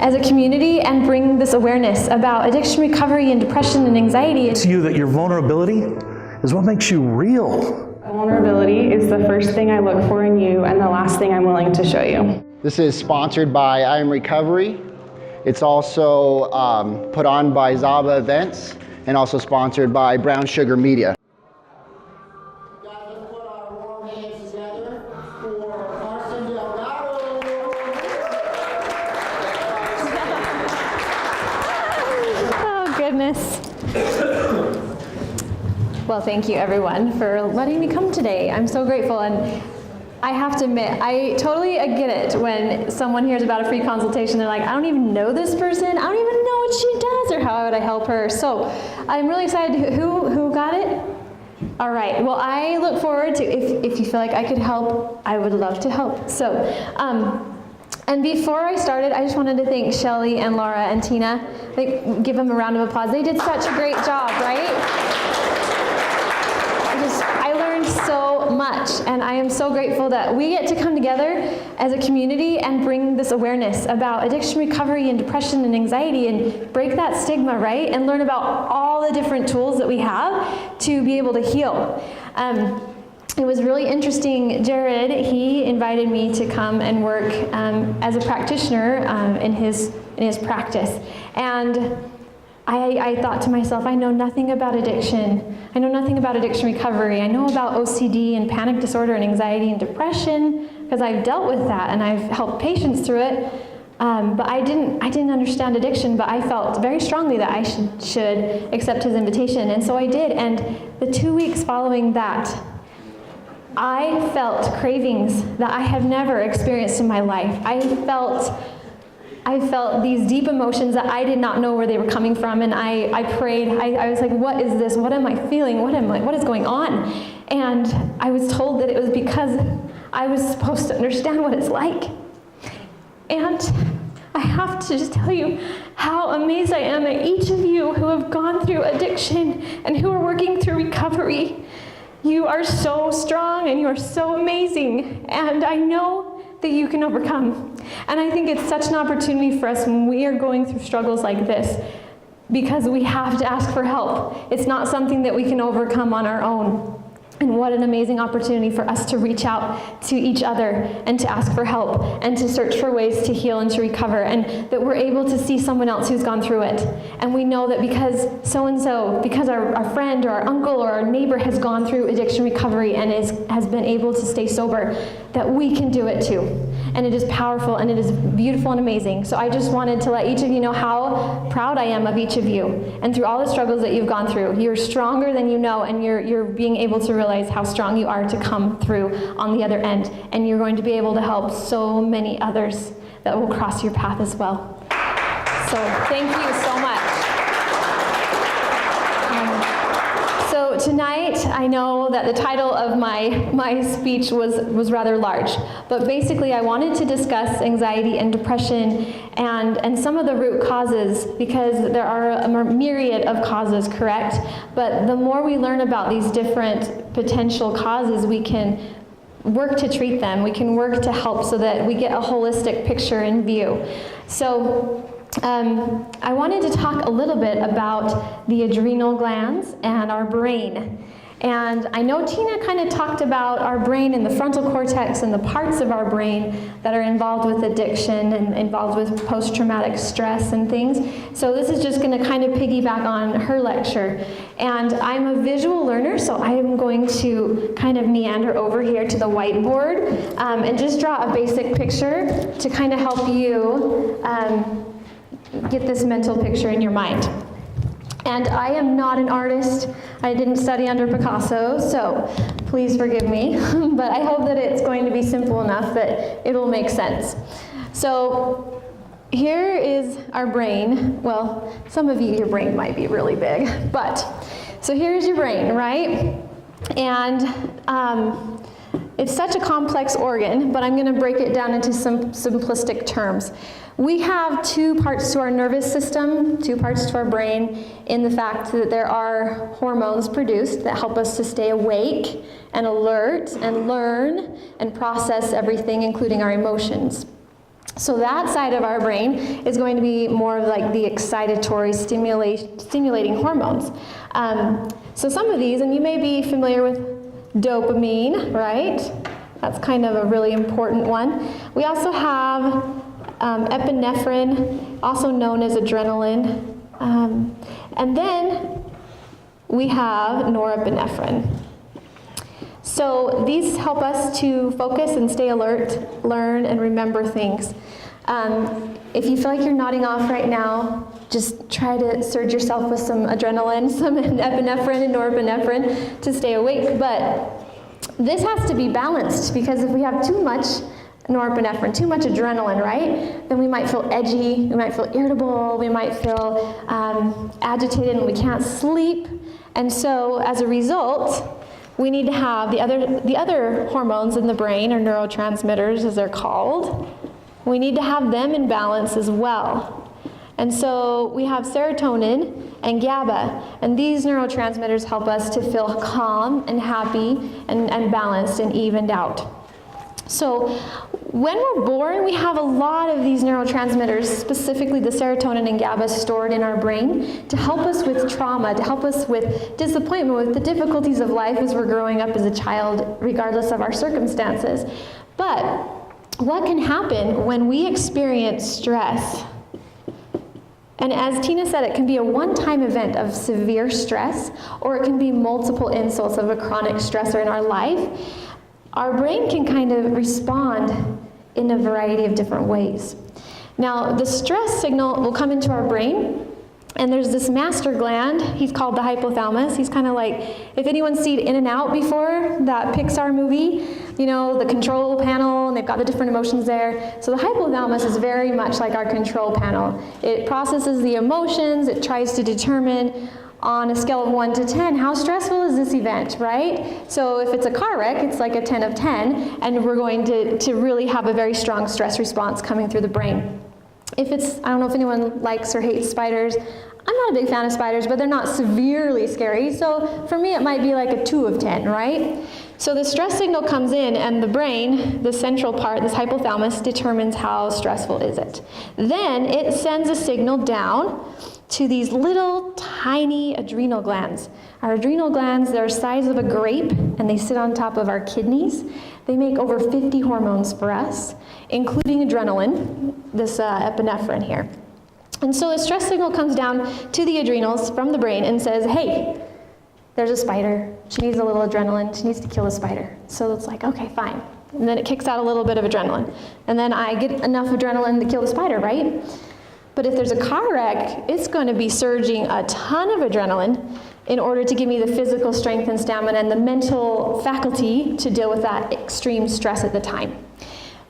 as a community and bring this awareness about addiction recovery and depression and anxiety. To you that your vulnerability is what makes you real. Vulnerability is the first thing I look for in you and the last thing I'm willing to show you. This is sponsored by I Am Recovery. It's also put on by Zaba Events and also sponsored by Brown Sugar Media. Guys, let's put our warm hands together for Karsen Delgado. Oh, goodness. Well, thank you everyone for letting me come today. I'm so grateful, and I have to admit, I totally get it when someone hears about a free consultation. They're like, I don't even know this person. I don't even know what she does or how would I help her. So I'm really excited. Who got it? All right. Well, I look forward to, if you feel like I could help, I would love to help. So, and before I started, I just wanted to thank Shelly and Laura and Tina. Give them a round of applause. They did such a great job, right? I learned so much, and I am so grateful that we get to come together as a community and bring this awareness about addiction recovery and depression and anxiety and break that stigma, right? And learn about all the different tools that we have to be able to heal. It was really interesting. Jared, he invited me to come and work as a practitioner in his practice. And I thought to myself, I know nothing about addiction. I know nothing about addiction recovery. I know about OCD and panic disorder and anxiety and depression because I've dealt with that and I've helped patients through it. But I didn't understand addiction, but I felt very strongly that I should accept his invitation, and so I did. And the 2 weeks following that, I felt cravings that I have never experienced in my life. I felt these deep emotions that I did not know where they were coming from, and I prayed. I was like, what is this? What am I feeling? What is going on? And I was told that it was because I was supposed to understand what it's like. And I have to just tell you how amazed I am at each of you who have gone through addiction and who are working through recovery. You are so strong and you are so amazing, and I know that you can overcome. And I think it's such an opportunity for us when we are going through struggles like this, because we have to ask for help. It's not something that we can overcome on our own. And what an amazing opportunity for us to reach out to each other and to ask for help and to search for ways to heal and to recover, and that we're able to see someone else who's gone through it. And we know that because so-and-so, because our friend or our uncle or our neighbor has gone through addiction recovery and has been able to stay sober, that we can do it too. And it is powerful and it is beautiful and amazing. So I just wanted to let each of you know how proud I am of each of you. And through all the struggles that you've gone through, you're stronger than you know, and you're being able to realize how strong you are to come through on the other end. And you're going to be able to help so many others that will cross your path as well. So thank you so much. So tonight, I know that the title of my speech was rather large, but basically I wanted to discuss anxiety and depression and some of the root causes, because there are a myriad of causes, correct? But the more we learn about these different potential causes, we can work to treat them. We can work to help so that we get a holistic picture in view. So I wanted to talk a little bit about the adrenal glands and our brain. And I know Tina kind of talked about our brain and the frontal cortex and the parts of our brain that are involved with addiction and involved with post-traumatic stress and things. So this is just going to kind of piggyback on her lecture. And I'm a visual learner, so I am going to kind of meander over here to the whiteboard and just draw a basic picture to kind of help you get this mental picture in your mind. And I am not an artist. I didn't study under Picasso, so please forgive me. But I hope that it's going to be simple enough that it'll make sense. So here is our brain. Well, some of you, your brain might be really big, but so here's your brain, right? And it's such a complex organ, but I'm going to break it down into some simplistic terms. We have two parts to our nervous system, two parts to our brain, in the fact that there are hormones produced that help us to stay awake and alert and learn and process everything, including our emotions. So that side of our brain is going to be more of like the excitatory, stimulating hormones. So some of these, and you may be familiar with dopamine, right? That's kind of a really important one. We also have epinephrine, also known as adrenaline. And then we have norepinephrine. So these help us to focus and stay alert, learn, and remember things. If you feel like you're nodding off right now, just try to surge yourself with some adrenaline, some epinephrine and norepinephrine to stay awake. But this has to be balanced, because if we have too much norepinephrine, too much adrenaline, right, then we might feel edgy, we might feel irritable, we might feel agitated, and we can't sleep. And so as a result, we need to have the other hormones in the brain, or neurotransmitters as they're called, we need to have them in balance as well. And so we have serotonin and GABA, and these neurotransmitters help us to feel calm and happy and balanced and evened out. So when we're born, we have a lot of these neurotransmitters, specifically the serotonin and GABA, stored in our brain to help us with trauma, to help us with disappointment, with the difficulties of life as we're growing up as a child, regardless of our circumstances. But what can happen when we experience stress? And as Tina said, it can be a one-time event of severe stress, or it can be multiple insults of a chronic stressor in our life. Our brain can kind of respond in a variety of different ways. Now, the stress signal will come into our brain, and there's this master gland. He's called the hypothalamus. He's kind of like, if anyone's seen In and Out before, that Pixar movie, you know, the control panel, and they've got the different emotions there. So the hypothalamus is very much like our control panel. It processes the emotions. It tries to determine on a scale of 1 to 10, how stressful is this event, right? So if it's a car wreck, it's like a 10 of 10, and we're going to really have a very strong stress response coming through the brain. If it's, I don't know if anyone likes or hates spiders. I'm not a big fan of spiders, but they're not severely scary. So for me, it might be like a 2 of 10, right? So the stress signal comes in, and the brain, the central part, this hypothalamus, determines how stressful is it. Then it sends a signal down to these little tiny adrenal glands. Our adrenal glands, they're the size of a grape, and they sit on top of our kidneys. They make over 50 hormones for us, including adrenaline, this epinephrine here. And so the stress signal comes down to the adrenals from the brain and says, hey, there's a spider. She needs a little adrenaline. She needs to kill the spider. So it's like, okay, fine. And then it kicks out a little bit of adrenaline. And then I get enough adrenaline to kill the spider, right? But if there's a car wreck, it's going to be surging a ton of adrenaline in order to give me the physical strength and stamina and the mental faculty to deal with that extreme stress at the time.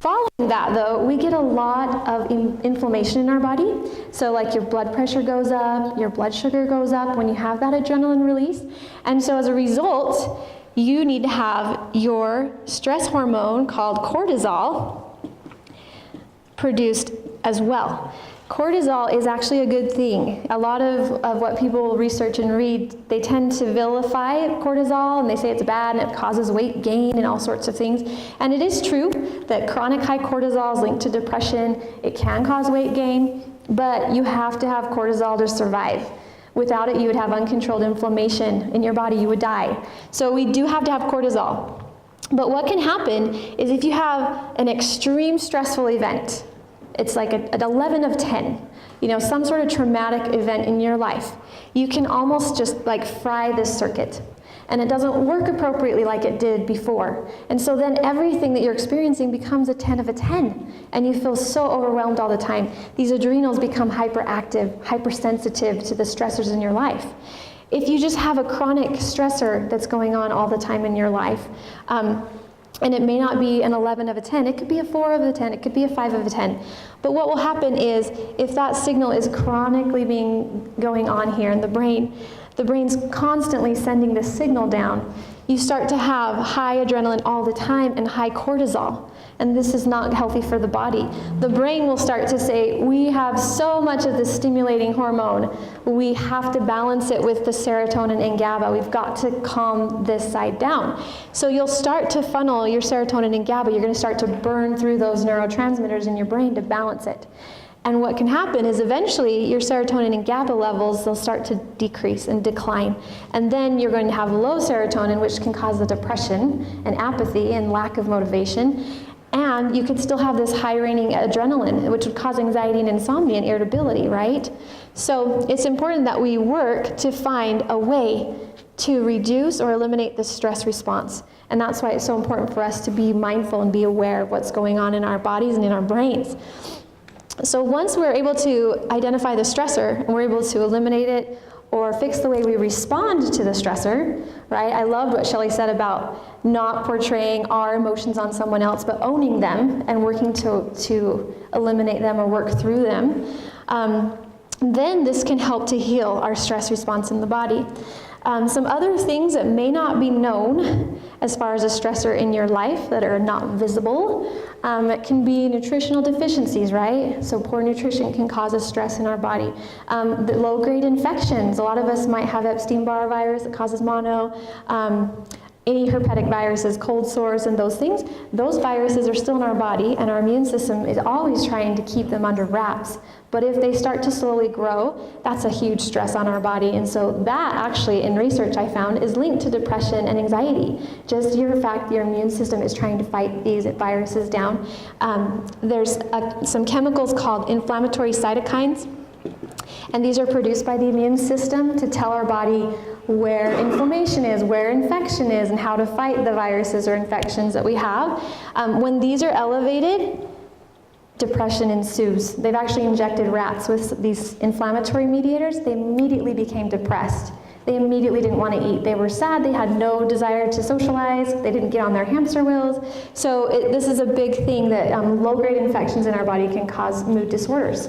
Following that, though, we get a lot of inflammation in our body. So like your blood pressure goes up, your blood sugar goes up when you have that adrenaline release. And so as a result, you need to have your stress hormone called cortisol produced as well. Cortisol is actually a good thing. A lot of what people research and read, they tend to vilify cortisol, and they say it's bad and it causes weight gain and all sorts of things. And it is true that chronic high cortisol is linked to depression. It can cause weight gain, but you have to have cortisol to survive. Without it, you would have uncontrolled inflammation in your body. You would die. So we do have to have cortisol. But what can happen is if you have an extreme stressful event, it's like an 11 of 10, you know, some sort of traumatic event in your life, you can almost just like fry this circuit. And it doesn't work appropriately like it did before. And so then everything that you're experiencing becomes a 10 of a 10. And you feel so overwhelmed all the time. These adrenals become hyperactive, hypersensitive to the stressors in your life. If you just have a chronic stressor that's going on all the time in your life, and it may not be an 11 of a 10, it could be a 4 of a 10, it could be a 5 of a 10. But what will happen is, if that signal is chronically going on here in the brain's constantly sending this signal down, you start to have high adrenaline all the time and high cortisol. And this is not healthy for the body. The brain will start to say, we have so much of this stimulating hormone, we have to balance it with the serotonin and GABA. We've got to calm this side down. So you'll start to funnel your serotonin and GABA. You're going to start to burn through those neurotransmitters in your brain to balance it. And what can happen is eventually your serotonin and GABA levels, they'll start to decrease and decline. And then you're going to have low serotonin, which can cause the depression and apathy and lack of motivation. And you could still have this high reigning adrenaline, which would cause anxiety and insomnia and irritability, right? So it's important that we work to find a way to reduce or eliminate the stress response. And that's why it's so important for us to be mindful and be aware of what's going on in our bodies and in our brains. So once we're able to identify the stressor and we're able to eliminate it or fix the way we respond to the stressor, right? I loved what Shelley said about not portraying our emotions on someone else, but owning them and working to eliminate them or work through them. Then this can help to heal our stress response in the body. Some other things that may not be known as far as a stressor in your life that are not visible, it can be nutritional deficiencies, right? So poor nutrition can cause a stress in our body. The low-grade infections, a lot of us might have Epstein-Barr virus that causes mono, any herpetic viruses, cold sores, and those things. Those viruses are still in our body, and our immune system is always trying to keep them under wraps. But if they start to slowly grow, that's a huge stress on our body. And so that actually, in research I found, is linked to depression and anxiety. Just your fact your immune system is trying to fight these viruses down. There's some chemicals called inflammatory cytokines, and these are produced by the immune system to tell our body where inflammation is, where infection is, and how to fight the viruses or infections that we have. When these are elevated, depression ensues. They've actually injected rats with these inflammatory mediators. They immediately became depressed. They immediately didn't want to eat. They were sad. They had no desire to socialize. They didn't get on their hamster wheels. So this is a big thing that low-grade infections in our body can cause mood disorders.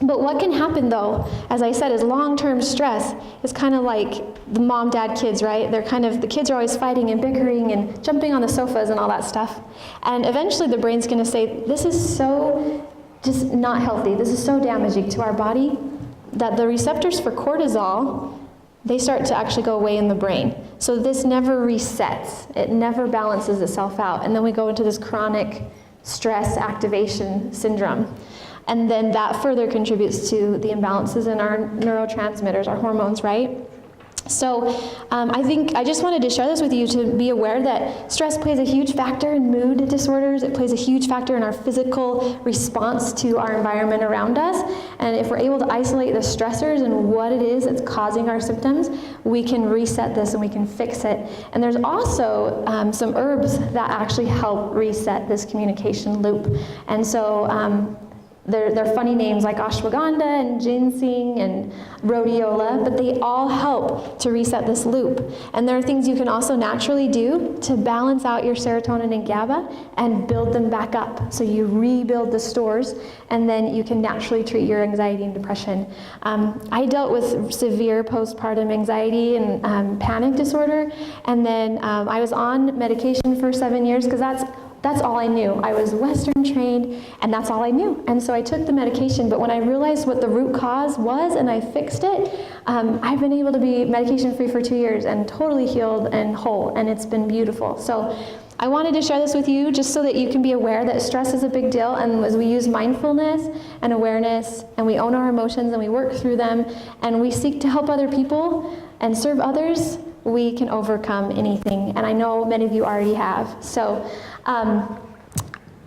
But what can happen though, as I said, is long-term stress is kind of like the mom-dad kids, right? The kids are always fighting and bickering and jumping on the sofas and all that stuff. And eventually the brain's going to say, this is so just not healthy. This is so damaging to our body that the receptors for cortisol, they start to actually go away in the brain. So this never resets. It never balances itself out. And then we go into this chronic stress activation syndrome. And then that further contributes to the imbalances in our neurotransmitters, our hormones, right? So I just wanted to share this with you to be aware that stress plays a huge factor in mood disorders. It plays a huge factor in our physical response to our environment around us. And if we're able to isolate the stressors and what it is that's causing our symptoms, we can reset this and we can fix it. And there's also some herbs that actually help reset this communication loop. And so they're funny names like ashwagandha and ginseng and rhodiola, but they all help to reset this loop. And there are things you can also naturally do to balance out your serotonin and GABA and build them back up. So you rebuild the stores, and then you can naturally treat your anxiety and depression. I dealt with severe postpartum anxiety and panic disorder, and then I was on medication for 7 years because that's all I knew. I was Western trained, and that's all I knew. And so I took the medication, but when I realized what the root cause was and I fixed it, I've been able to be medication free for 2 years and totally healed and whole, and it's been beautiful. So I wanted to share this with you just so that you can be aware that stress is a big deal, and as we use mindfulness and awareness, and we own our emotions and we work through them, and we seek to help other people and serve others, we can overcome anything. And I know many of you already have. So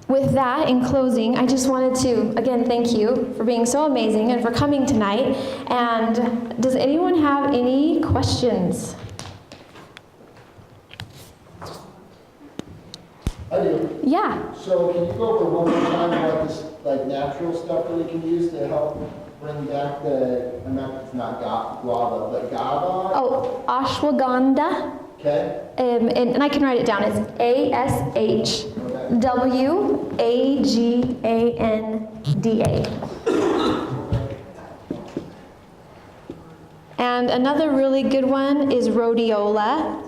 with that, in closing, I just wanted to, again, thank you for being so amazing and for coming tonight. And does anyone have any questions? I do. Yeah. So can you go over one more time about this natural stuff that we can use to help bring back it's not guava, but GABA? Oh, ashwagandha. Okay. And I can write it down. It's ASHWAGANDA. And another really good one is rhodiola.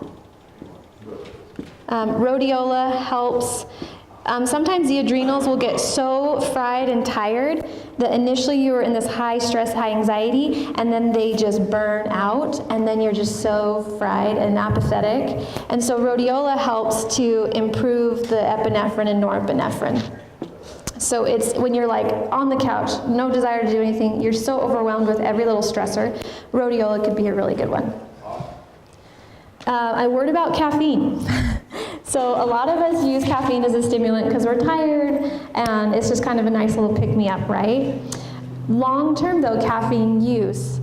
Rhodiola helps. Sometimes the adrenals will get so fried and tired that initially you were in this high stress, high anxiety, and then they just burn out, and then you're just so fried and apathetic. And so rhodiola helps to improve the epinephrine and norepinephrine. So it's when you're like on the couch, no desire to do anything, you're so overwhelmed with every little stressor, rhodiola could be a really good one. A word about caffeine. So a lot of us use caffeine as a stimulant because we're tired and it's just kind of a nice little pick-me-up, right? Long-term though, caffeine use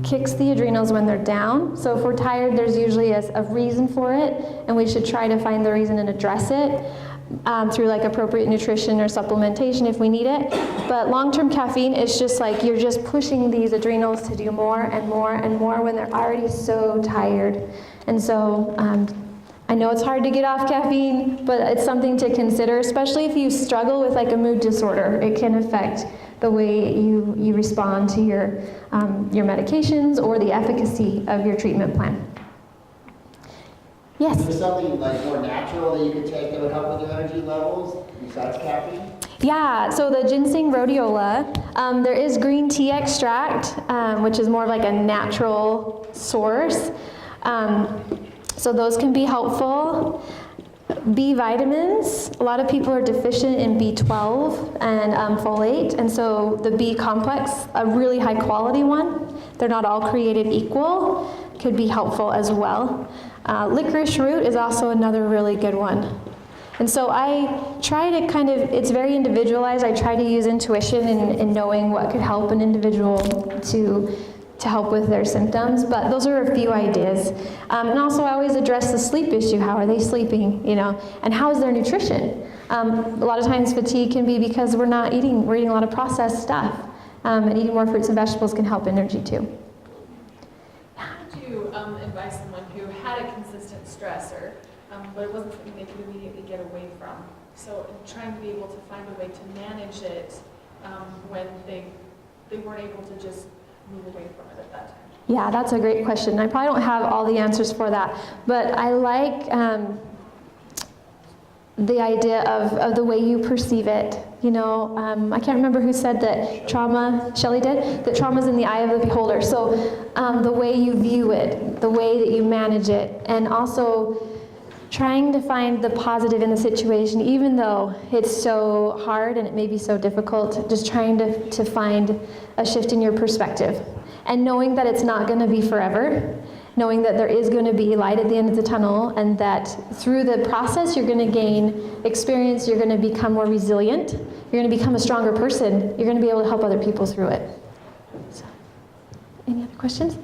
kicks the adrenals when they're down. So if we're tired, there's usually a reason for it, and we should try to find the reason and address it through like appropriate nutrition or supplementation if we need it. But long-term caffeine is just like you're just pushing these adrenals to do more and more and more when they're already so tired. And so I know it's hard to get off caffeine, but it's something to consider, especially if you struggle with like a mood disorder. It can affect the way you respond to your medications or the efficacy of your treatment plan. Yes? Is there something like more natural that you could take that would help with your energy levels besides caffeine? Yeah, so the ginseng rhodiola, there is green tea extract, which is more of like a natural source. So those can be helpful. B vitamins, a lot of people are deficient in B12 and folate, and so the B complex, a really high quality one, they're not all created equal, could be helpful as well. Licorice root is also another really good one. And so I try to kind of, it's very individualized, I try to use intuition in knowing what could help an individual to help with their symptoms, but those are a few ideas. And also I always address the sleep issue. How are they sleeping, and how is their nutrition? A lot of times fatigue can be because we're eating a lot of processed stuff, and eating more fruits and vegetables can help energy too. How would you advise someone who had a consistent stressor, but it wasn't something they could immediately get away from? So trying to be able to find a way to manage it when they weren't able to just move away from it at that time? Yeah, that's a great question. I probably don't have all the answers for that, but I like the idea of the way you perceive it. I can't remember who said that trauma, Shelley did, that trauma's in the eye of the beholder. So the way you view it, the way that you manage it, and also trying to find the positive in the situation, even though it's so hard and it may be so difficult, just trying to find a shift in your perspective. And knowing that it's not going to be forever, knowing that there is going to be light at the end of the tunnel, and that through the process you're going to gain experience, you're going to become more resilient, you're going to become a stronger person, you're going to be able to help other people through it. So, any other questions?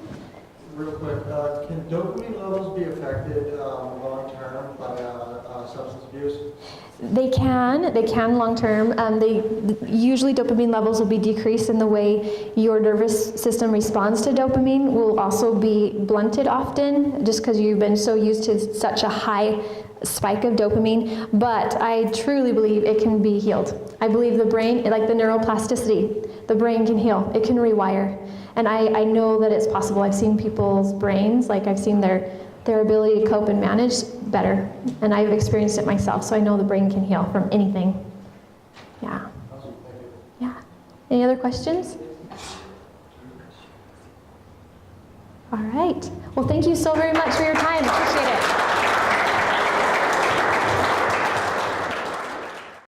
Real quick, can dopamine levels be affected long-term by substance abuse? They can long-term. Usually dopamine levels will be decreased, and the way your nervous system responds to dopamine will also be blunted often, just because you've been so used to such a high spike of dopamine. But I truly believe it can be healed. I believe the brain, like the neuroplasticity, the brain can heal. It can rewire. And I know that it's possible. I've seen people's brains, like I've seen their ability to cope and manage better. And I've experienced it myself, so I know the brain can heal from anything. Yeah. Yeah. Any other questions? All right. Well, thank you so very much for your time. Appreciate it.